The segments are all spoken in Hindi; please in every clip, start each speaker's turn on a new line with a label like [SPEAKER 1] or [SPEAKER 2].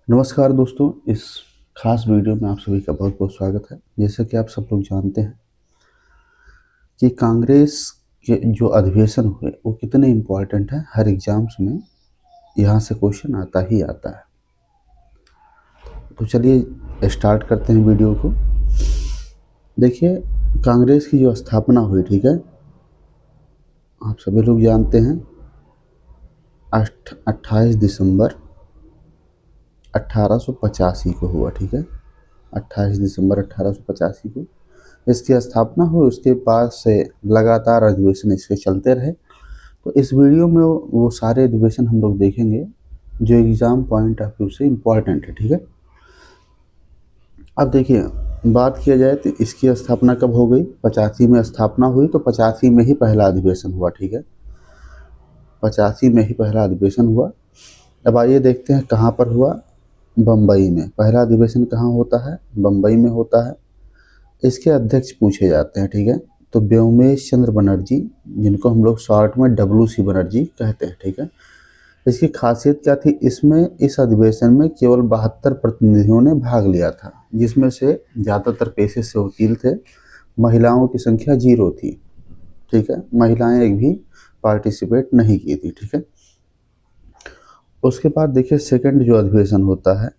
[SPEAKER 1] नमस्कार दोस्तों, इस खास वीडियो में आप सभी का बहुत बहुत स्वागत है। जैसा कि आप सब लोग जानते हैं कि कांग्रेस के जो अधिवेशन हुए वो कितने इम्पोर्टेंट है। हर एग्जाम्स में यहाँ से क्वेश्चन आता ही आता है। तो चलिए स्टार्ट करते हैं वीडियो को। देखिए, कांग्रेस की जो स्थापना हुई, ठीक है, आप सभी लोग जानते हैं 28 दिसंबर 1885 को हुआ, ठीक है। 28 दिसंबर 1885 को इसकी स्थापना हुई। उसके बाद से लगातार अधिवेशन इसके चलते रहे। तो इस वीडियो में वो सारे अधिवेशन हम लोग देखेंगे जो एग्ज़ाम पॉइंट ऑफ व्यू से इम्पॉर्टेंट है, ठीक है। अब देखिए, बात किया जाए तो इसकी स्थापना कब हो गई। 85 में स्थापना हुई, तो 85 में ही पहला अधिवेशन हुआ, ठीक है। 85 में ही पहला अधिवेशन हुआ। अब आइए देखते हैं कहाँ पर हुआ। बम्बई में पहला अधिवेशन कहाँ होता है? बम्बई में होता है। इसके अध्यक्ष पूछे जाते हैं, ठीक है। तो व्योमेश चंद्र बनर्जी, जिनको हम लोग शॉर्ट में WC बनर्जी कहते हैं, ठीक है। इसकी खासियत क्या थी? इसमें इस अधिवेशन में केवल 72 प्रतिनिधियों ने भाग लिया था, जिसमें से ज़्यादातर पेशे से वकील थे। महिलाओं की संख्या 0 थी, ठीक है। महिलाएं एक भी पार्टिसिपेट नहीं की थी, ठीक है। उसके बाद देखिए, सेकंड जो अधिवेशन होता है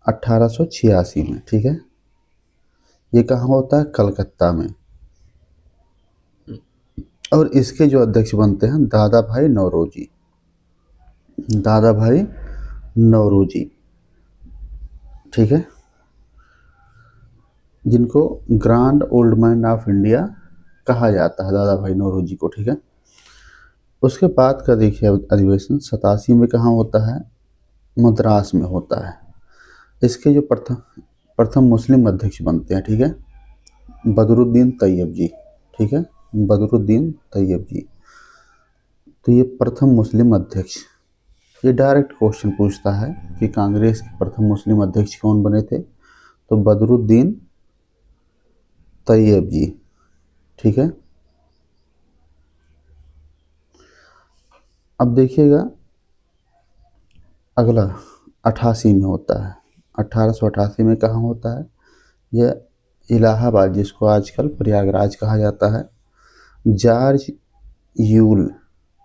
[SPEAKER 1] 1886 में, ठीक है। ये कहाँ होता है? कलकत्ता में। और इसके जो अध्यक्ष बनते हैं दादा भाई नौरोजी, दादा भाई नौरोजी, ठीक है, जिनको grand old man of India कहा जाता है, दादा भाई नौरोजी को, ठीक है। उसके बाद का देखिए अधिवेशन 87 में कहाँ होता है? मद्रास में होता है। इसके जो प्रथम मुस्लिम अध्यक्ष बनते हैं, ठीक है, बदरुद्दीन तैयब जी, ठीक है, बदरुद्दीन तैयब जी। तो ये प्रथम मुस्लिम अध्यक्ष, ये डायरेक्ट क्वेश्चन पूछता है कि कांग्रेस के प्रथम मुस्लिम अध्यक्ष कौन बने थे? तो बदरुद्दीन तैयब जी, ठीक है। अब देखिएगा अगला 88 में होता है। 1888 में कहाँ होता है? यह इलाहाबाद, जिसको आजकल प्रयागराज कहा जाता है। जॉर्ज यूल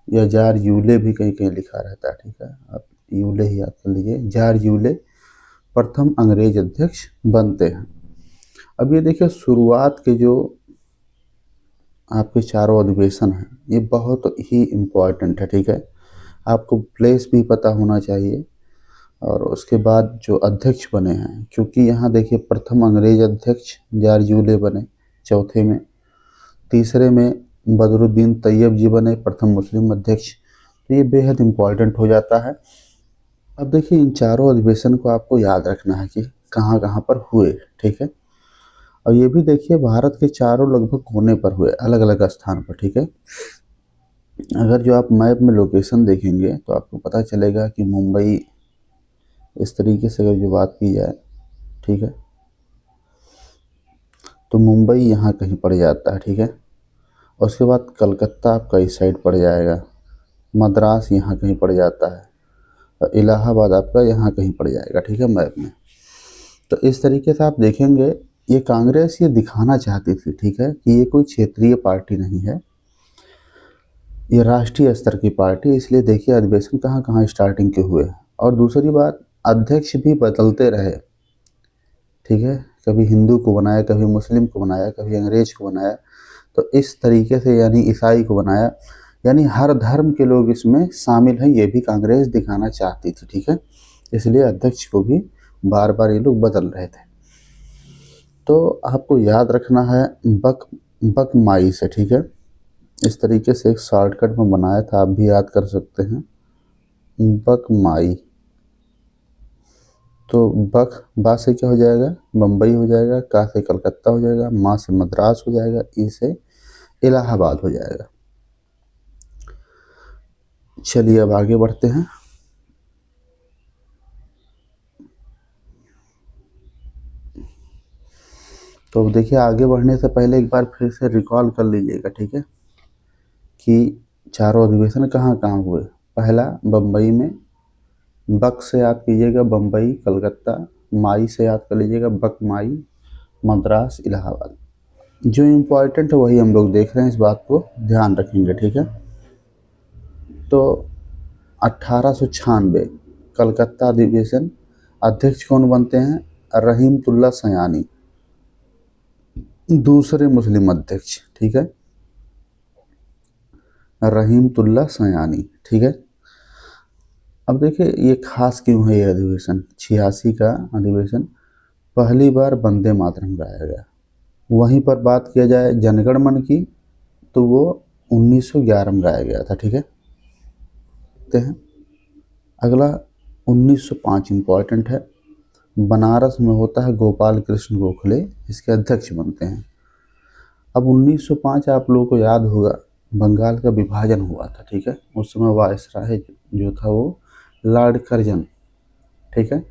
[SPEAKER 1] या जॉर्ज यूले भी कहीं कहीं लिखा रहता है, ठीक है, आप यूले ही याद कर लीजिए। जॉर्ज यूले प्रथम अंग्रेज अध्यक्ष बनते हैं। अब ये देखिए, शुरुआत के जो आपके चारों अधिवेशन हैं ये बहुत ही इम्पोर्टेंट है, ठीक है। आपको प्लेस भी पता होना चाहिए। और उसके बाद जो अध्यक्ष बने हैं, क्योंकि यहाँ देखिए प्रथम अंग्रेज अध्यक्ष जॉर्ज यूले बने, चौथे में। तीसरे में बदरुद्दीन तैयब जी बने प्रथम मुस्लिम अध्यक्ष। तो ये बेहद इम्पोर्टेंट हो जाता है। अब देखिए, इन चारों अधिवेशन को आपको याद रखना है कि कहाँ कहाँ पर हुए, ठीक है। और ये भी देखिए, भारत के चारों लगभग कोने पर हुए, अलग अलग स्थान पर, ठीक है। अगर जो आप मैप में लोकेशन देखेंगे तो आपको पता चलेगा कि मुंबई, इस तरीके से अगर जो बात की जाए, ठीक है, तो मुंबई यहाँ कहीं पड़ जाता है, ठीक है। उसके बाद कलकत्ता आपका इस साइड पड़ जाएगा, मद्रास यहाँ कहीं पड़ जाता है, और इलाहाबाद आपका यहाँ कहीं पड़ जाएगा, ठीक है, मैप में। तो इस तरीके से आप देखेंगे, ये कांग्रेस ये दिखाना चाहती थी, ठीक है, कि ये कोई क्षेत्रीय पार्टी नहीं है, ये राष्ट्रीय स्तर की पार्टी। इसलिए देखिए अधिवेशन कहाँ कहाँ स्टार्टिंग के हुए। और दूसरी बात, अध्यक्ष भी बदलते रहे, ठीक है। कभी हिंदू को बनाया, कभी मुस्लिम को बनाया, कभी अंग्रेज को बनाया। तो इस तरीके से, यानी ईसाई को बनाया, यानी हर धर्म के लोग इसमें शामिल हैं, ये भी कांग्रेस दिखाना चाहती थी, ठीक है। इसलिए अध्यक्ष को भी बार बार ये लोग बदल रहे थे। तो आपको याद रखना है बक माई से, ठीक है। इस तरीके से एक शॉर्टकट में बनाया था, आप भी याद कर सकते हैं, बक माई। तो बा से क्या हो जाएगा? बम्बई हो जाएगा। का से कलकत्ता हो जाएगा। माँ से मद्रास हो जाएगा। ई से इलाहाबाद हो जाएगा। चलिए अब आगे बढ़ते हैं। तो देखिए, आगे बढ़ने से पहले एक बार फिर से रिकॉल कर लीजिएगा, ठीक है, कि चारों अधिवेशन कहाँ कहाँ हुए। पहला बम्बई में बक से याद कीजिएगा बम्बई कलकत्ता, माई से याद कर लीजिएगा बकमाई मद्रास इलाहाबाद। जो इम्पोर्टेंट है वही हम लोग देख रहे हैं, इस बात को ध्यान रखेंगे, ठीक है। तो 1896 कलकत्ता अधिवेशन, अध्यक्ष कौन बनते हैं? रहीमतुल्ला सयानी, दूसरे मुस्लिम अध्यक्ष, ठीक है, रहीमतुल्ला सयानी, ठीक है। अब देखिए ये खास क्यों है ये अधिवेशन, 86 का अधिवेशन, पहली बार वंदे मातरम गाया गया। वहीं पर बात किया जाए जनगण मन की तो वो 1911 में गाया गया था, ठीक है। देखते हैं अगला 1905 इम्पॉर्टेंट है, बनारस में होता है गोपाल कृष्ण गोखले, इसके अध्यक्ष बनते हैं। अब 1905 आप लोगों को याद होगा बंगाल का विभाजन हुआ था, ठीक है। उस समय वायसराय जो था वो लॉर्ड कर्जन, ठीक है।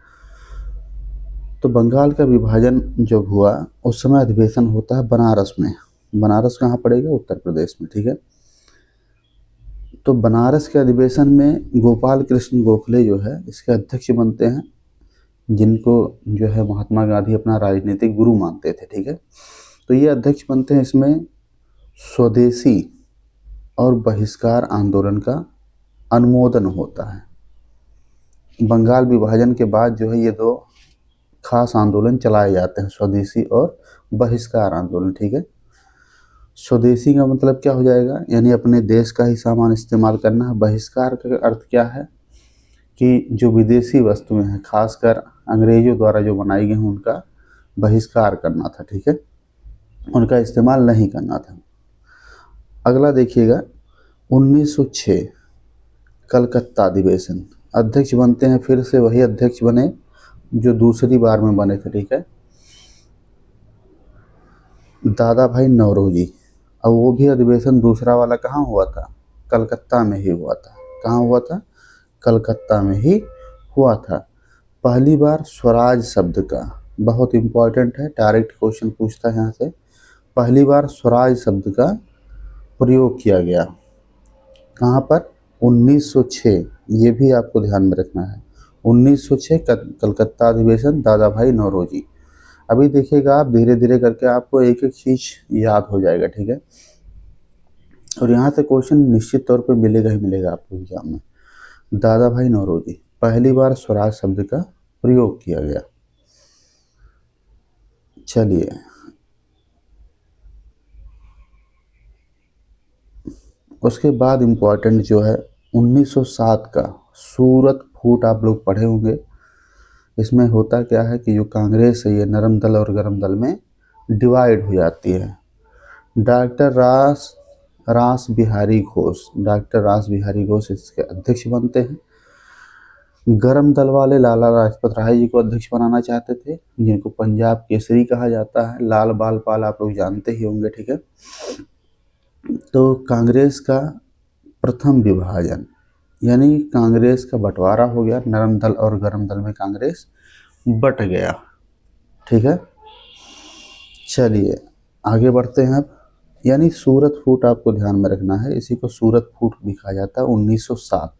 [SPEAKER 1] तो बंगाल का विभाजन जब हुआ उस समय अधिवेशन होता है बनारस में। बनारस कहाँ पड़ेगा? उत्तर प्रदेश में, ठीक है। तो बनारस के अधिवेशन में गोपाल कृष्ण गोखले जो है इसके अध्यक्ष बनते हैं, जिनको जो है महात्मा गांधी अपना राजनीतिक गुरु मानते थे, ठीक है। तो ये अध्यक्ष बनते हैं। इसमें स्वदेशी और बहिष्कार आंदोलन का अनुमोदन होता है। बंगाल विभाजन के बाद जो है ये दो खास आंदोलन चलाए जाते हैं, स्वदेशी और बहिष्कार आंदोलन, ठीक है। स्वदेशी का मतलब क्या हो जाएगा? यानी अपने देश का ही सामान इस्तेमाल करना है। बहिष्कार का अर्थ क्या है कि जो विदेशी वस्तुएं हैं खासकर अंग्रेजों द्वारा जो बनाई गई हैं उनका बहिष्कार करना था, ठीक है, उनका इस्तेमाल नहीं करना था। अगला देखिएगा 1906 कलकत्ता अधिवेशन, अध्यक्ष बनते हैं फिर से वही अध्यक्ष बने जो दूसरी बार में बने थे, ठीक है, दादा भाई नौरोजी। अब वो भी अधिवेशन दूसरा वाला कहाँ हुआ था? कलकत्ता में ही हुआ था। कहाँ हुआ था? कलकत्ता में ही हुआ था। पहली बार स्वराज शब्द का, बहुत इम्पोर्टेंट है, डायरेक्ट क्वेश्चन पूछता है यहाँ से, पहली बार स्वराज शब्द का प्रयोग किया गया। कहाँ पर? 1906, ये भी आपको ध्यान में रखना है। 1906 कलकत्ता अधिवेशन, दादा भाई नौरोजी। अभी देखिएगा आप धीरे धीरे करके आपको एक एक चीज़ याद हो जाएगा, ठीक है। और यहाँ से क्वेश्चन निश्चित तौर पे मिलेगा ही मिलेगा आपको एग्जाम में। दादा भाई नौरोजी, पहली बार स्वराज शब्द का प्रयोग किया गया। चलिए उसके बाद इम्पोर्टेंट जो है 1907 का सूरत फूट, आप लोग पढ़े होंगे। इसमें होता क्या है कि जो कांग्रेस है ये नरम दल और गरम दल में डिवाइड हो जाती है। डॉक्टर रास बिहारी घोष, डॉक्टर रास बिहारी घोष इसके अध्यक्ष बनते हैं। गरम दल वाले लाला लाजपत राय जी को अध्यक्ष बनाना चाहते थे, जिनको पंजाब केसरी कहा जाता है। लाल बाल पाल आप लोग जानते ही होंगे, ठीक है। तो कांग्रेस का प्रथम विभाजन यानी कांग्रेस का बंटवारा हो गया, नरम दल और गरम दल में कांग्रेस बट गया, ठीक है। चलिए आगे बढ़ते हैं अब। यानी सूरत फूट आपको ध्यान में रखना है, इसी को सूरत फूट भी कहा जाता है। 1907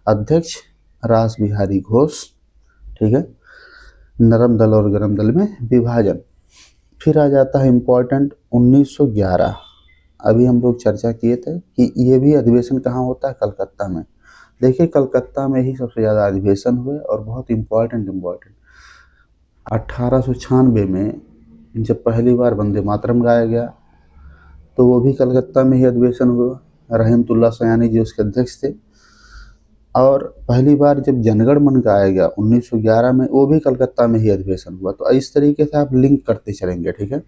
[SPEAKER 1] अध्यक्ष रास बिहारी घोष, ठीक है। नरम दल और गरम दल में विभाजन। फिर आ जाता है इम्पोर्टेंट 1911, अभी हम लोग चर्चा किए थे कि ये भी अधिवेशन कहाँ होता है? कलकत्ता में। देखिए कलकत्ता में ही सबसे ज़्यादा अधिवेशन हुए और बहुत इम्पोर्टेंट 1896 में जब पहली बार वंदे मातरम गाया गया तो वो भी कलकत्ता में ही अधिवेशन हुआ। रहीमतुल्ला सयानी जी उसके अध्यक्ष थे। और पहली बार जब जनगण मन गाया गया 1911 में, वो भी कलकत्ता में ही अधिवेशन हुआ। तो इस तरीके से आप लिंक करते चलेंगे, ठीक है।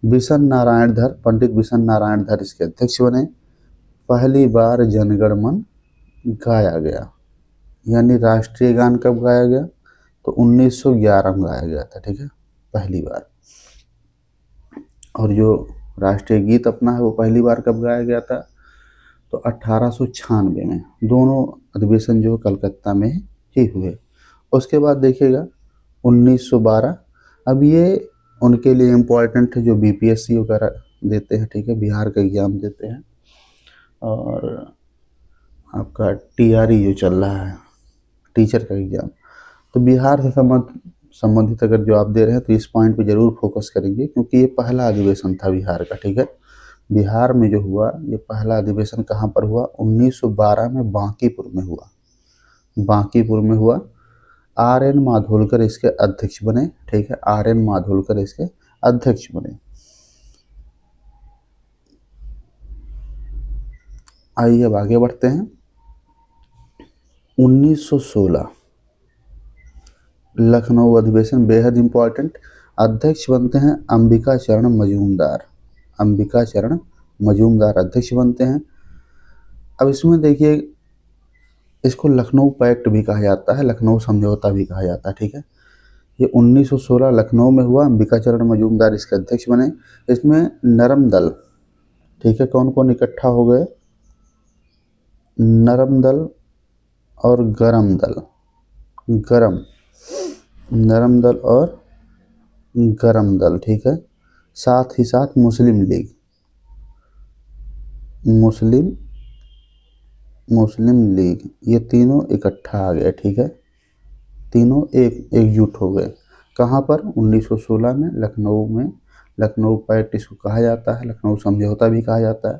[SPEAKER 1] बिशन नारायण धर, पंडित बिशन नारायण धर इसके अध्यक्ष बने। पहली बार जनगण मन गाया गया, यानी राष्ट्रीय गान कब गाया गया? तो 1911 में गाया गया था, ठीक है, पहली बार। और जो राष्ट्रीय गीत अपना है वो पहली बार कब गाया गया था? तो 1896 में। दोनों अधिवेशन जो कलकत्ता में ही हुए। उसके बाद देखिएगा 1912, अब ये उनके लिए इम्पोर्टेंट है जो बीपीएससी वगैरह देते हैं, ठीक है, बिहार का एग्ज़ाम देते हैं। और आपका टीआरई जो चल रहा है, टीचर का एग्जाम। तो बिहार से संबंधित अगर जो आप दे रहे हैं तो इस पॉइंट पे जरूर फोकस करेंगे, क्योंकि ये पहला अधिवेशन था बिहार का। ठीक है, बिहार में जो हुआ ये पहला अधिवेशन कहाँ पर हुआ? 1912 में बांकीपुर में हुआ। बांकीपुर में हुआ। आर.एन. माधोलकर इसके अध्यक्ष बने। ठीक है, आर.एन. माधोलकर इसके अध्यक्ष बने। आइए अब आगे बढ़ते हैं। 1916 लखनऊ अधिवेशन बेहद इंपॉर्टेंट। अध्यक्ष बनते हैं अंबिका चरण मजूमदार। अंबिका चरण मजूमदार अध्यक्ष बनते हैं। अब इसमें देखिए, इसको लखनऊ पैक्ट भी कहा जाता है, लखनऊ समझौता भी कहा जाता है। ठीक है, ये 1916 लखनऊ में हुआ। अंबिका चरण मजूमदार इसके अध्यक्ष बने। इसमें नरम दल, ठीक है, कौन कौन इकट्ठा हो गए? नरम दल और गरम दल। नरम दल और गरम दल। ठीक है, साथ ही साथ मुस्लिम लीग, मुस्लिम लीग, ये तीनों इकट्ठा आ गए। ठीक है, तीनों एकजुट हो गए। कहाँ पर? 1916 में लखनऊ में। लखनऊ पैक्ट इसको कहा जाता है, लखनऊ समझौता भी कहा जाता है।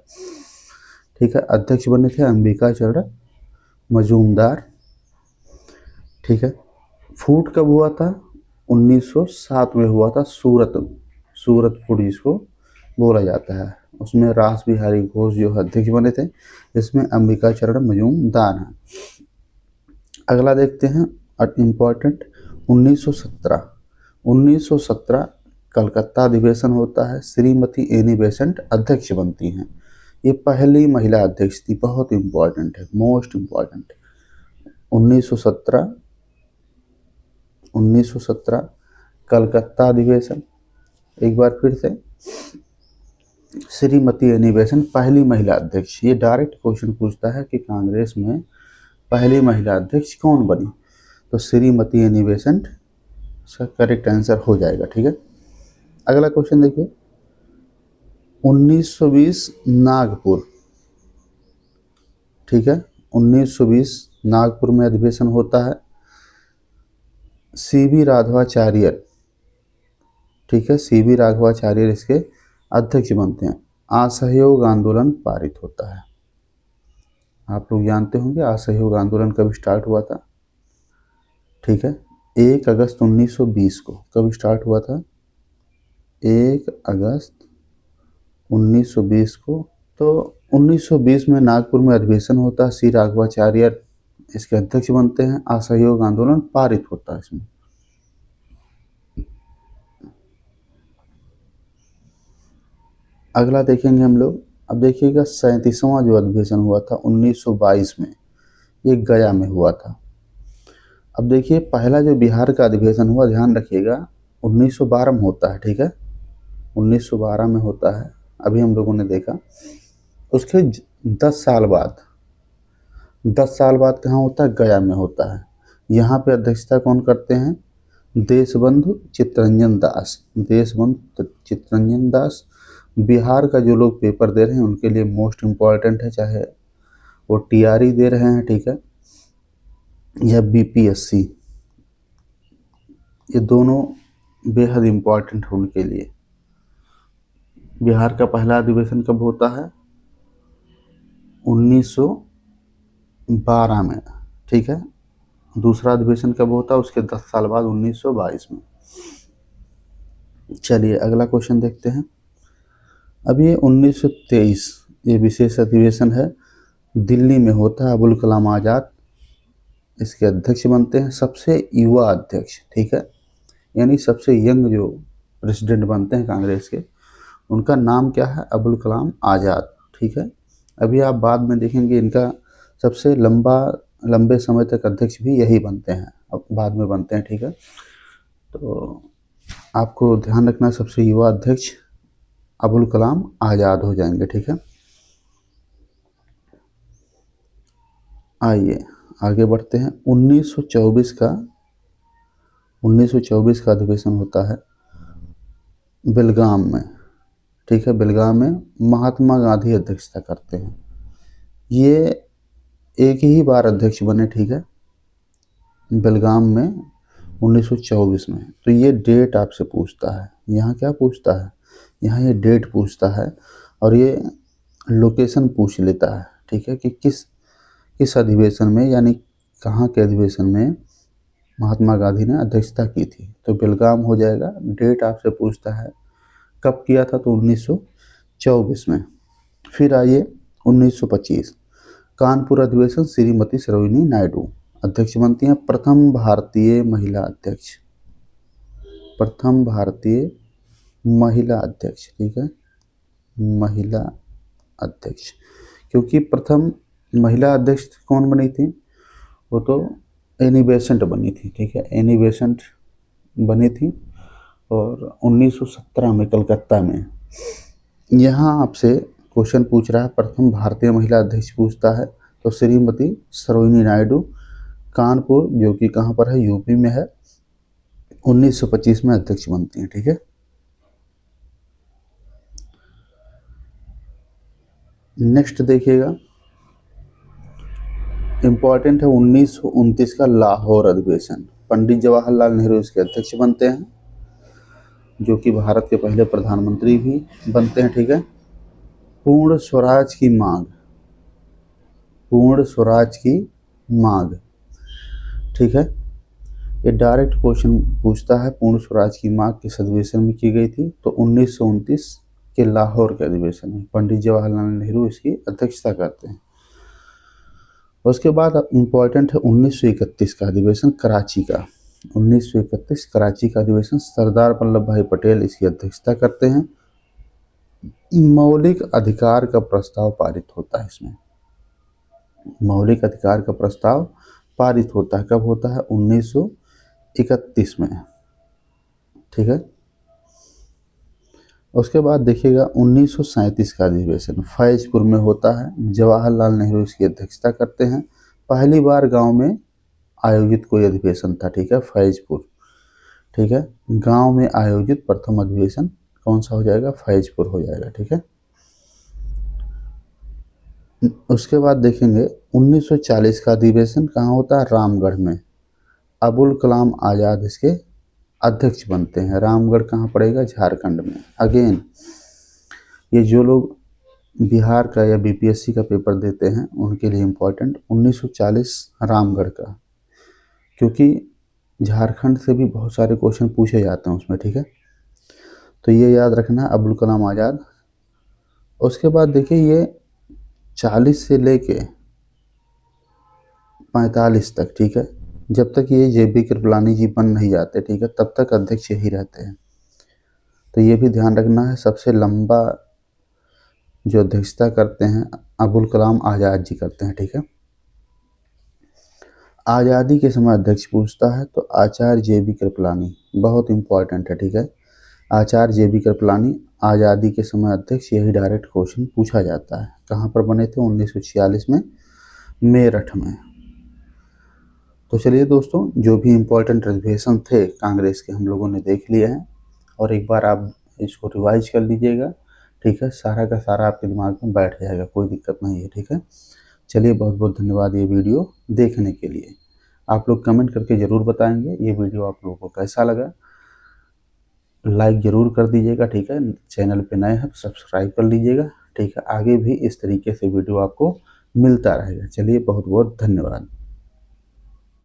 [SPEAKER 1] ठीक है, अध्यक्ष बने थे अंबिका चरण मजूमदार। ठीक है, फूट कब हुआ था? 1907 में हुआ था। सूरत फूट जिसको बोला जाता है, उसमें रास बिहारी घोष जो अध्यक्ष बने थे। इसमें अंबिका चरण मजूमदार हैं। अगला देखते हैं इम्पॉर्टेंट। 1917 कलकत्ता अधिवेशन होता है। श्रीमती एनी बेसेंट अध्यक्ष बनती हैं। ये पहली महिला अध्यक्ष थी, बहुत इम्पॉर्टेंट है, मोस्ट इम्पॉर्टेंट। 1917 कलकत्ता अधिवेशन। एक बार फिर से, श्रीमती एनी बेसेंट पहली महिला अध्यक्ष। ये डायरेक्ट क्वेश्चन पूछता है कि कांग्रेस में पहली महिला अध्यक्ष कौन बनी, तो श्रीमती एनी बेसेंट इसका करेक्ट आंसर हो जाएगा। ठीक है, अगला क्वेश्चन देखिए। 1920 नागपुर। ठीक है, 1920 नागपुर में अधिवेशन होता है। सी.वी. राघवाचार्य, ठीक है, सी.वी. राघवाचार्य इसके अध्यक्ष बनते हैं। असहयोग आंदोलन पारित होता है। आप लोग जानते होंगे असहयोग आंदोलन कब स्टार्ट हुआ था? ठीक है, 1 अगस्त 1920 को। कब स्टार्ट हुआ था? 1 अगस्त 1920 को। तो 1920 में नागपुर में अधिवेशन होता है। सी राघवाचार्य इसके अध्यक्ष बनते हैं। असहयोग आंदोलन पारित होता है इसमें। अगला देखेंगे हम लोग। अब देखिएगा 37वां जो अधिवेशन हुआ था 1922 में, ये गया में हुआ था। अब देखिए, पहला जो बिहार का अधिवेशन हुआ, ध्यान रखिएगा, 1912 में होता है। ठीक है, 1912 में होता है, अभी हम लोगों ने देखा। उसके 10 साल बाद कहाँ होता है? गया में होता है। यहाँ पे अध्यक्षता कौन करते हैं? देशबंधु चित्तरंजन दास। बिहार का जो लोग पेपर दे रहे हैं उनके लिए मोस्ट इम्पॉर्टेंट है, चाहे वो टीआरई दे रहे हैं, ठीक है, या बीपीएससी, ये दोनों बेहद इम्पॉर्टेंट है उनके लिए। बिहार का पहला अधिवेशन कब होता है? 1912 में। ठीक है, दूसरा अधिवेशन कब होता है? उसके 10 साल बाद 1922 में। चलिए अगला क्वेश्चन देखते हैं। अब ये 1923 ये विशेष अधिवेशन है, दिल्ली में होता है। अबुल कलाम आज़ाद इसके अध्यक्ष बनते हैं, सबसे युवा अध्यक्ष। ठीक है, यानी सबसे यंग जो प्रेसिडेंट बनते हैं कांग्रेस के, उनका नाम क्या है? अबुल कलाम आज़ाद। ठीक है, अभी आप बाद में देखेंगे इनका सबसे लंबे समय तक अध्यक्ष भी यही बनते हैं, अब बाद में बनते हैं। ठीक है, तो आपको ध्यान रखना, सबसे युवा अध्यक्ष अबुल कलाम आज़ाद हो जाएंगे। ठीक है, आइए आगे बढ़ते हैं। 1924 का अधिवेशन होता है बेलगाम में। ठीक है, बेलगाम में महात्मा गांधी अध्यक्षता करते हैं। ये एक ही बार अध्यक्ष बने। ठीक है, बेलगाम में 1924 में। तो ये डेट आपसे पूछता है, यहाँ क्या पूछता है, यहाँ ये डेट पूछता है और ये लोकेशन पूछ लेता है, ठीक है, कि किस अधिवेशन में, यानी कहाँ के अधिवेशन में महात्मा गांधी ने अध्यक्षता की थी। तो बेलगाम हो जाएगा। डेट आपसे पूछता है कब किया था, तो 1924 में। फिर आइए 1925, कानपुर अधिवेशन, श्रीमती सरोजिनी नायडू अध्यक्ष बनती हैं, प्रथम भारतीय महिला अध्यक्ष, प्रथम भारतीय महिला अध्यक्ष, ठीक है, महिला अध्यक्ष। क्योंकि प्रथम महिला अध्यक्ष कौन बनी थी, वो तो एनी बेसेंट बनी थी, ठीक है, एनी बेसेंट बनी थी। और 1917 में कलकत्ता में। यहाँ आपसे क्वेश्चन पूछ रहा है, प्रथम भारतीय महिला अध्यक्ष पूछता है, तो श्रीमती सरोजिनी नायडू, कानपुर जो कि कहाँ पर है, यूपी में है, 1925 में अध्यक्ष बनती हैं, ठीक है। नेक्स्ट देखिएगा, इम्पॉर्टेंट है 1929 का लाहौर अधिवेशन, पंडित जवाहरलाल नेहरू इसके अध्यक्ष बनते हैं, जो कि भारत के पहले प्रधानमंत्री भी बनते हैं, ठीक है। पूर्ण स्वराज की मांग, पूर्ण स्वराज की मांग, ठीक है, ये डायरेक्ट क्वेश्चन पूछता है, पूर्ण स्वराज की मांग किस अधिवेशन में की गई थी, तो 1929 के लाहौर के अधिवेशन में पंडित जवाहरलाल नेहरू इसकी अध्यक्षता करते हैं। उसके बाद इम्पॉर्टेंट है 1931 का अधिवेशन, कराची का, 1931 कराची का अधिवेशन, सरदार वल्लभ भाई पटेल इसकी अध्यक्षता करते हैं। मौलिक अधिकार का प्रस्ताव पारित होता है इसमें, मौलिक अधिकार का प्रस्ताव पारित होता है, कब होता है, 1931 में, ठीक है। उसके बाद देखिएगा 1937 का अधिवेशन फैजपुर में होता है, जवाहरलाल नेहरू इसकी अध्यक्षता करते हैं। पहली बार गांव में आयोजित कोई अधिवेशन था, ठीक है, फैजपुर, ठीक है, गांव में आयोजित प्रथम अधिवेशन कौन सा हो जाएगा, फैजपुर हो जाएगा, ठीक है। उसके बाद देखेंगे 1940 का अधिवेशन कहाँ होता है, रामगढ़ में, अबुल कलाम आज़ाद इसके अध्यक्ष बनते हैं। रामगढ़ कहाँ पड़ेगा, झारखंड में। अगेन ये जो लोग बिहार का या बीपीएससी का पेपर देते हैं उनके लिए इम्पोर्टेंट 1940 रामगढ़ का, क्योंकि झारखंड से भी बहुत सारे क्वेश्चन पूछे जाते हैं उसमें, ठीक है, तो ये याद रखना, अबुल कलाम आज़ाद। उसके बाद देखिए ये 40 से लेके 45 तक, ठीक है, जब तक ये जेबी कृपलानी जी बन नहीं जाते, ठीक है, तब तक अध्यक्ष यही रहते हैं। तो ये भी ध्यान रखना है, सबसे लंबा जो अध्यक्षता करते हैं अबुल कलाम आज़ाद जी करते हैं, ठीक है। आज़ादी के समय अध्यक्ष पूछता है, तो आचार्य जेबी कृपलानी, बहुत इंपॉर्टेंट है, ठीक है, आचार्य जेबी कृपलानी आज़ादी के समय अध्यक्ष, यही डायरेक्ट क्वेश्चन पूछा जाता है। कहाँ पर बने थे, 1946 में मेरठ में। तो चलिए दोस्तों, जो भी इम्पोर्टेंट अधिवेशन थे कांग्रेस के हम लोगों ने देख लिए हैं, और एक बार आप इसको रिवाइज कर लीजिएगा, ठीक है, सारा का सारा आपके दिमाग में बैठ जाएगा, कोई दिक्कत नहीं है, ठीक है। चलिए, बहुत बहुत धन्यवाद ये वीडियो देखने के लिए। आप लोग कमेंट करके ज़रूर बताएंगे ये वीडियो आप लोगों को कैसा लगा, लाइक ज़रूर कर दीजिएगा, ठीक है, चैनल पे नए हैं तो सब्सक्राइब कर लीजिएगा, ठीक है, आगे भी इस तरीके से वीडियो आपको मिलता रहेगा। चलिए, बहुत बहुत धन्यवाद।